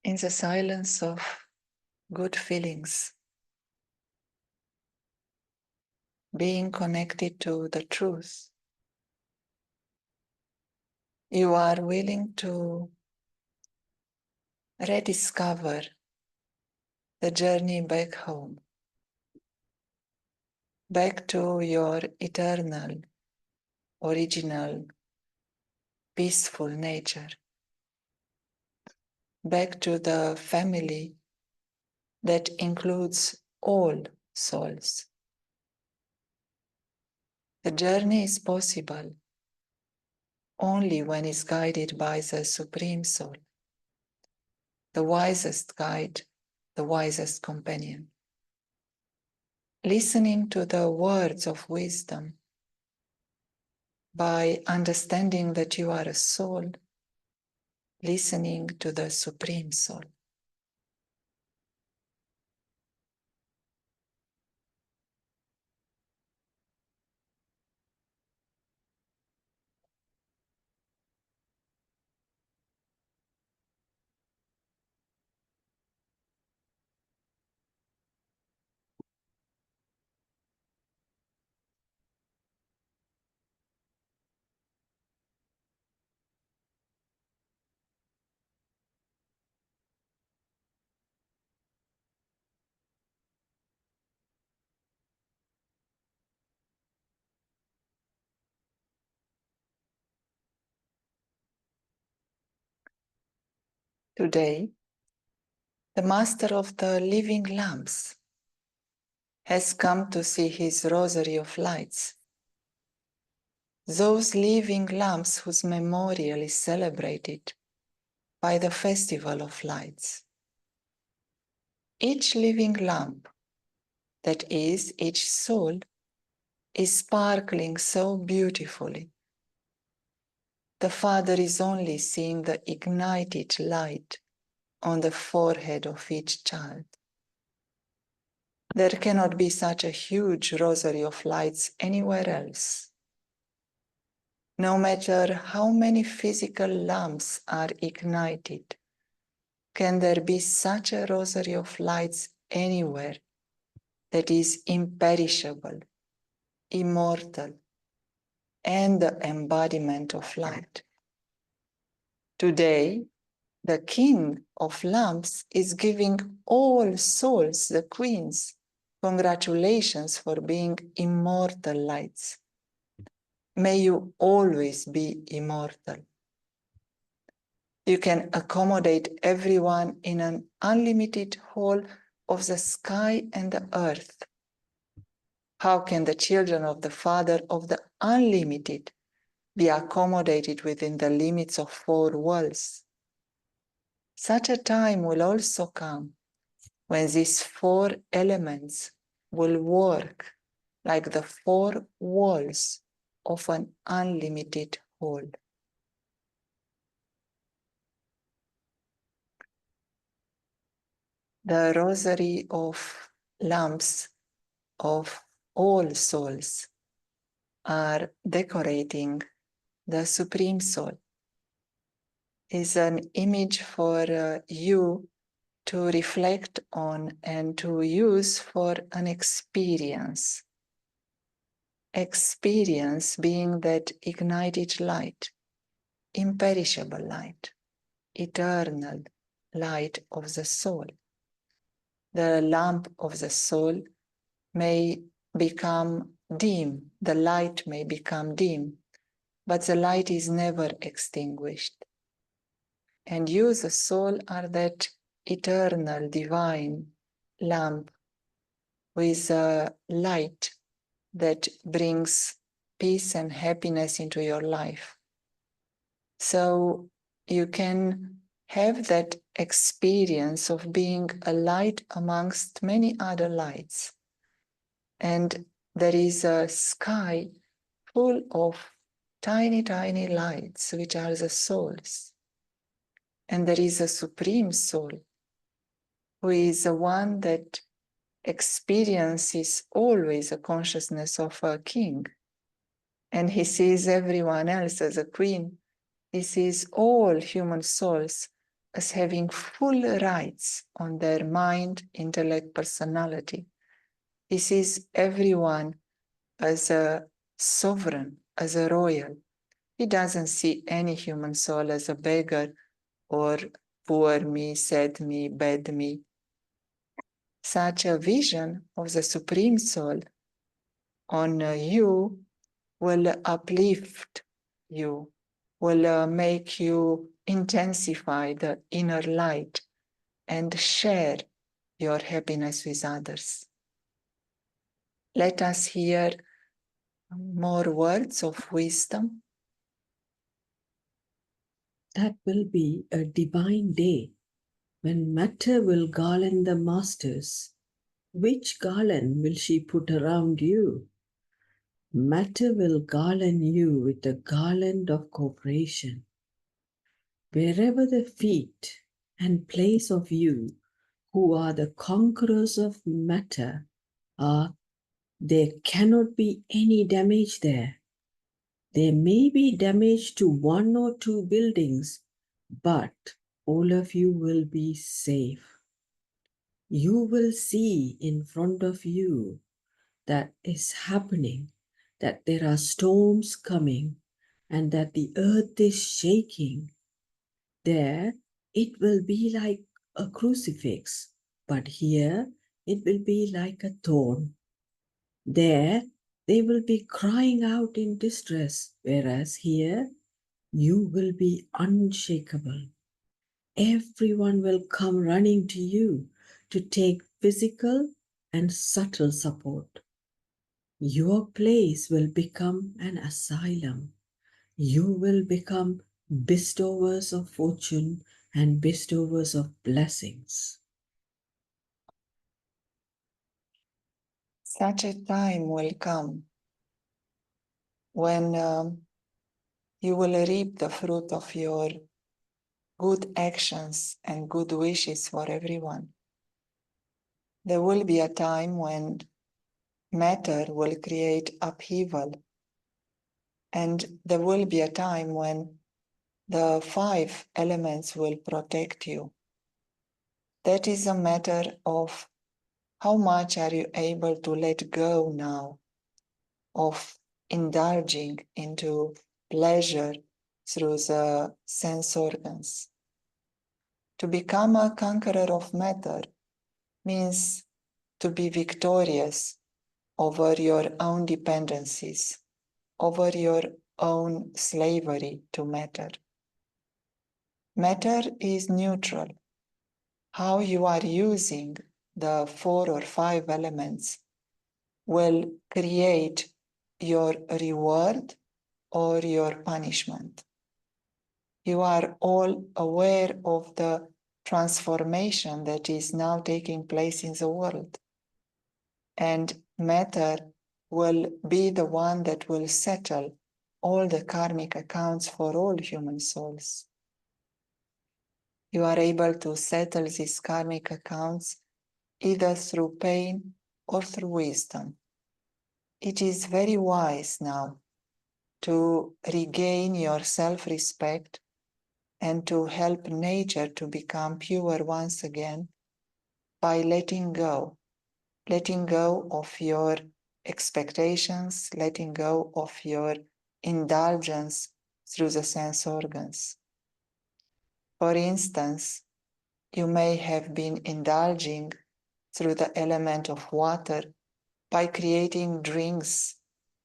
in the silence of good feelings, being connected to the truth, you are willing to rediscover the journey back home, back to your eternal, original, peaceful nature, back to the family that includes all souls. The journey is possible only when it's guided by the Supreme Soul, the wisest guide, the wisest companion. Listening to the words of wisdom by understanding that you are a soul, listening to the Supreme Soul. Today, the Master of the Living Lamps has come to see his rosary of lights, those living lamps whose memorial is celebrated by the Festival of Lights. Each living lamp, that is, each soul, is sparkling so beautifully. The Father is only seeing the ignited light on the forehead of each child. There cannot be such a huge rosary of lights anywhere else. No matter how many physical lamps are ignited, can there be such a rosary of lights anywhere that is imperishable, immortal, and the embodiment of light? Today, the King of Lamps is giving all souls, the queens, congratulations for being immortal lights. May you always be immortal. You can accommodate everyone in an unlimited hall of the sky and the earth. How can the children of the Father of the unlimited be accommodated within the limits of 4 walls? Such a time will also come when these 4 elements will work like the 4 walls of an unlimited hall. The rosary of lamps of all souls are decorating the Supreme Soul. Is an image for you to reflect on and to use for an experience. Experience being that ignited light, imperishable light, eternal light of the soul. The lamp of the soul may become dim, the light may become dim, but the light is never extinguished. And you, the soul, are that eternal, divine lamp with a light that brings peace and happiness into your life. So you can have that experience of being a light amongst many other lights. And there is a sky full of tiny, tiny lights, which are the souls. And there is a Supreme Soul, who is the one that experiences always a consciousness of a king. And he sees everyone else as a queen. He sees all human souls as having full rights on their mind, intellect, personality. He sees everyone as a sovereign, as a royal. He doesn't see any human soul as a beggar or poor me, sad me, bad me. Such a vision of the Supreme Soul on you will uplift you, will make you intensify the inner light and share your happiness with others. Let us hear more words of wisdom. That will be a divine day when matter will garland the masters. Which garland will she put around you? Matter will garland you with the garland of cooperation. Wherever the feet and place of you who are the conquerors of matter are, there cannot be any damage there. There may be damage to one or two buildings, but all of you will be safe. You will see in front of you that is happening, that there are storms coming, and that the earth is shaking. There, it will be like a crucifix, but here it will be like a thorn. There, they will be crying out in distress, whereas here, you will be unshakable. Everyone will come running to you to take physical and subtle support. Your place will become an asylum. You will become bestowers of fortune and bestowers of blessings. Such a time will come when you will reap the fruit of your good actions and good wishes for everyone. There will be a time when matter will create upheaval, and there will be a time when the 5 elements will protect you. That is a matter of how much are you able to let go now of indulging into pleasure through the sense organs. To become a conqueror of matter means to be victorious over your own dependencies, over your own slavery to matter. Matter is neutral. How you are using the 4 or 5 elements will create your reward or your punishment. You are all aware of the transformation that is now taking place in the world. And matter will be the one that will settle all the karmic accounts for all human souls. You are able to settle these karmic accounts either through pain or through wisdom. It is very wise now to regain your self-respect and to help nature to become pure once again by letting go of your expectations, letting go of your indulgence through the sense organs. For instance, you may have been indulging through the element of water by creating drinks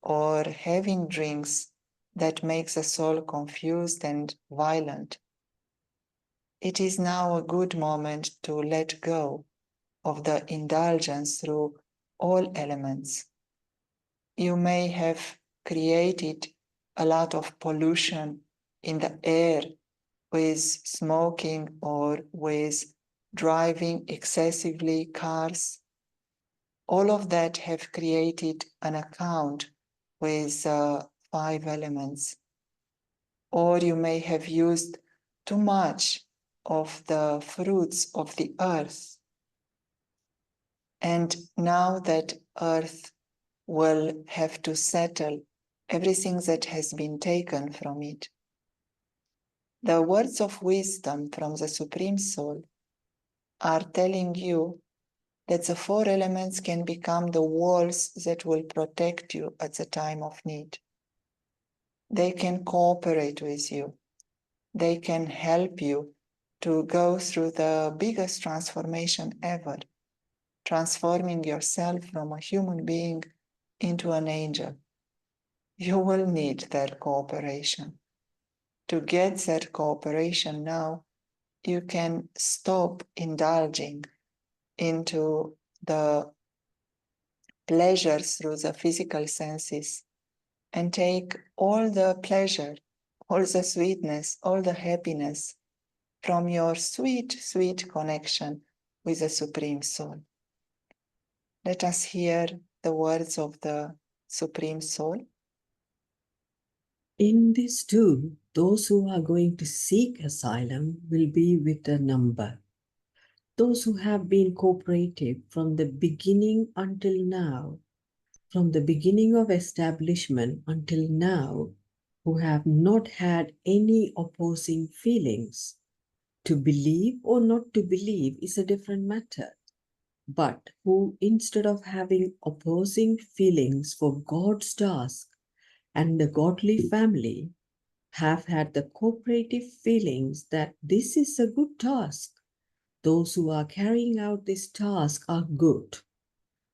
or having drinks that makes the soul confused and violent. It is now a good moment to let go of the indulgence through all elements. You may have created a lot of pollution in the air with smoking or with driving excessively cars. All of that have created an account with 5 elements. Or you may have used too much of the fruits of the earth. And now that earth will have to settle everything that has been taken from it. The words of wisdom from the Supreme Soul are telling you that the four elements can become the walls that will protect you at the time of need. They can cooperate with you. They can help you to go through the biggest transformation ever, transforming yourself from a human being into an angel. You will need their cooperation. To get their cooperation now, you can stop indulging into the pleasures through the physical senses and take all the pleasure, all the sweetness, all the happiness from your sweet, sweet connection with the Supreme Soul. Let us hear the words of the Supreme Soul. In this too, those who are going to seek asylum will be with a number. Those who have been cooperative from the beginning until now, from the beginning of establishment until now, who have not had any opposing feelings. To believe or not to believe is a different matter, but who, instead of having opposing feelings for God's task and the godly family, have had the cooperative feelings that this is a good task. Those who are carrying out this task are good.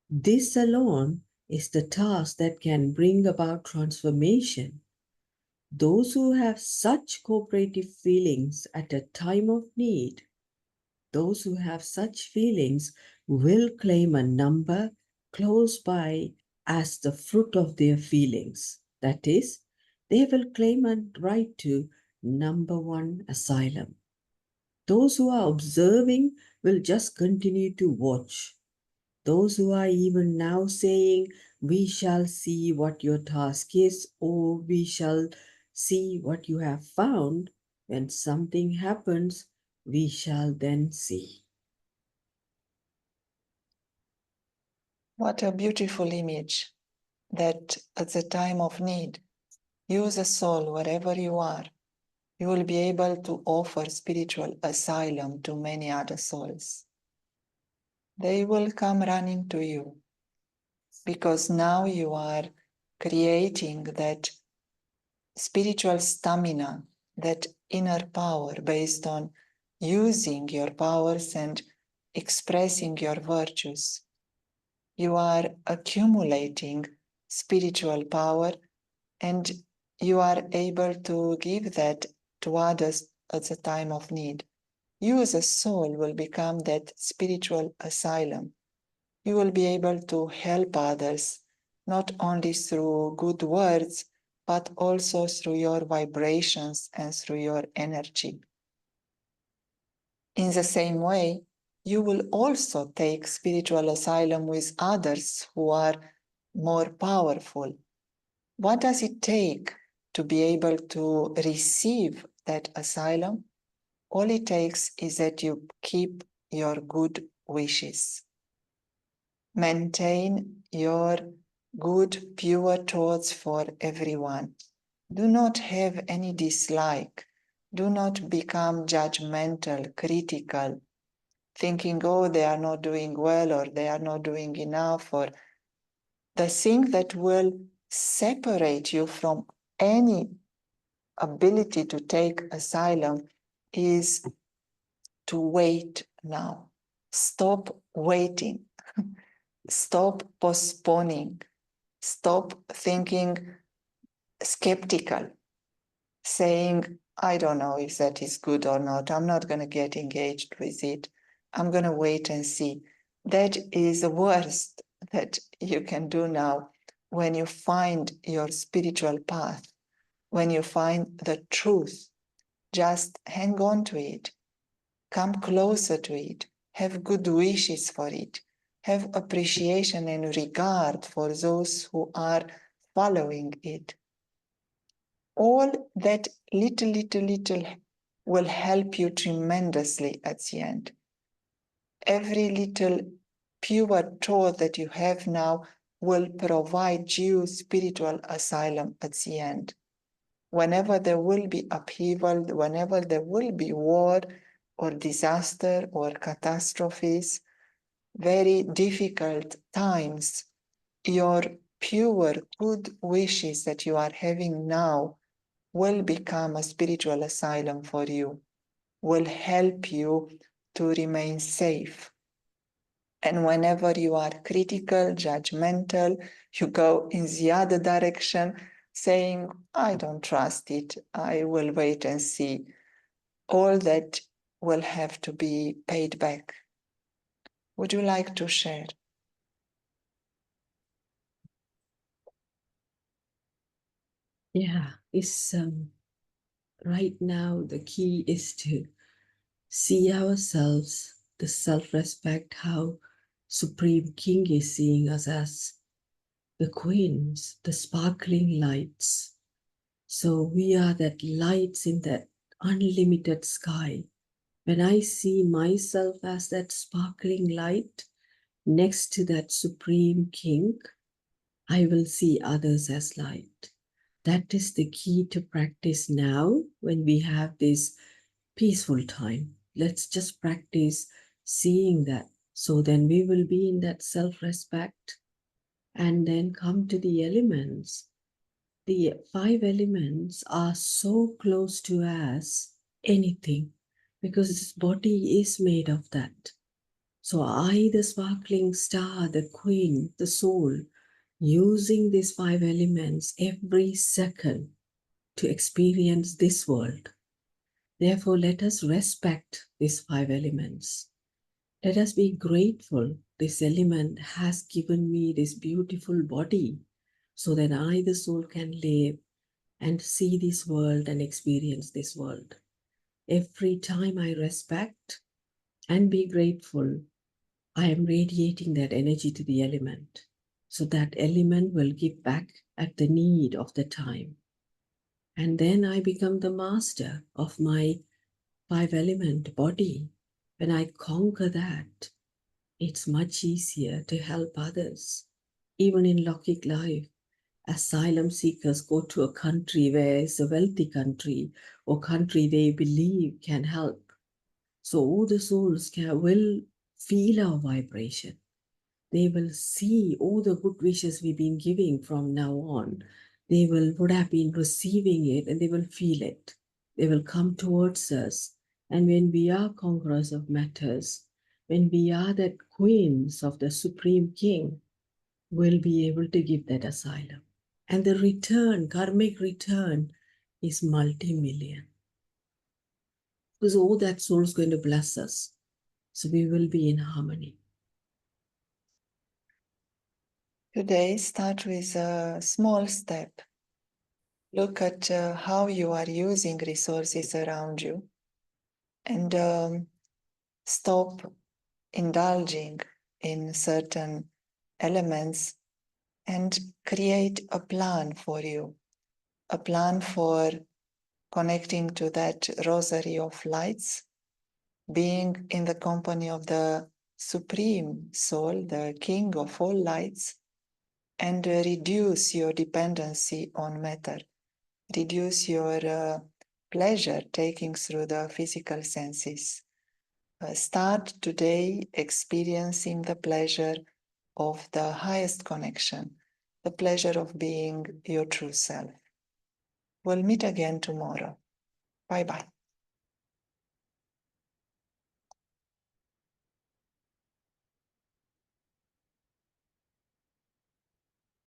This alone is the task that can bring about transformation. Those who have such cooperative feelings at a time of need, those who have such feelings will claim a number close by as the fruit of their feelings. That is, they will claim a right to number one asylum. Those who are observing will just continue to watch. Those who are even now saying, we shall see what your task is, or we shall see what you have found, when something happens, we shall then see. What a beautiful image that at the time of need, you, the soul, wherever you are, you will be able to offer spiritual asylum to many other souls. They will come running to you because now you are creating that spiritual stamina, that inner power based on using your powers and expressing your virtues. You are accumulating spiritual power and you are able to give that to others at the time of need. You as a soul will become that spiritual asylum. You will be able to help others, not only through good words, but also through your vibrations and through your energy. In the same way, you will also take spiritual asylum with others who are more powerful. What does it take to be able to receive that asylum? All it takes is that you keep your good wishes. Maintain your good, pure thoughts for everyone. Do not have any dislike. Do not become judgmental, critical, thinking, oh, they are not doing well or they are not doing enough. Or the thing that will separate you from any ability to take asylum is to wait now. Stop waiting. Stop postponing. Stop thinking skeptical, saying, I don't know if that is good or not. I'm not going to get engaged with it. I'm going to wait and see. That is the worst that you can do now when you find your spiritual path, when you find the truth. Just hang on to it. Come closer to it. Have good wishes for it. Have appreciation and regard for those who are following it. All that little will help you tremendously at the end. Every little pure thought that you have now will provide you spiritual asylum at the end. whenever there will be upheaval, whenever there will be war or disaster or catastrophes, very difficult times, your pure good wishes that you are having now will become a spiritual asylum for you, will help you to remain safe. And whenever you are critical, judgmental, you go in the other direction, saying, I don't trust it, I will wait and see. All that will have to be paid back. Would you like to share? Yeah, it's right now the key is to see ourselves, the self-respect, how Supreme King is seeing us as the queens, the sparkling lights. So we are that lights in that unlimited sky. When I see myself as that sparkling light next to that Supreme King, I will see others as light. That is the key to practice now when we have this peaceful time. Let's just practice seeing that. So then we will be in that self-respect and then come to the elements. The 5 elements are so close to us, anything, because this body is made of that. So I, the sparkling star, the queen, the soul, using these 5 elements every second to experience this world. Therefore, let us respect these 5 elements. Let us be grateful this element has given me this beautiful body so that I, the soul, can live and see this world and experience this world. Every time I respect and be grateful, I am radiating that energy to the element. So that element will give back at the need of the time. And then I become the master of my 5 element body. When I conquer that, it's much easier to help others. Even in Lokik life, asylum seekers go to a country where it's a wealthy country or country they believe can help. So all the souls will feel our vibration. They will see all the good wishes we've been giving from now on. They would have been receiving it and they will feel it. They will come towards us. And when we are conquerors of matters, when we are that queens of the Supreme King, we'll be able to give that asylum. And the return, karmic return, is multi-million. Because all that soul is going to bless us. So we will be in harmony. Today, start with a small step. Look at how you are using resources around you and stop indulging in certain elements and create a plan for you, a plan for connecting to that rosary of lights, being in the company of the Supreme Soul, the King of all lights, and reduce your dependency on matter, reduce your pleasure taking through the physical senses. Start today experiencing the pleasure of the highest connection, the pleasure of being your true self. We'll meet again tomorrow. Bye-bye.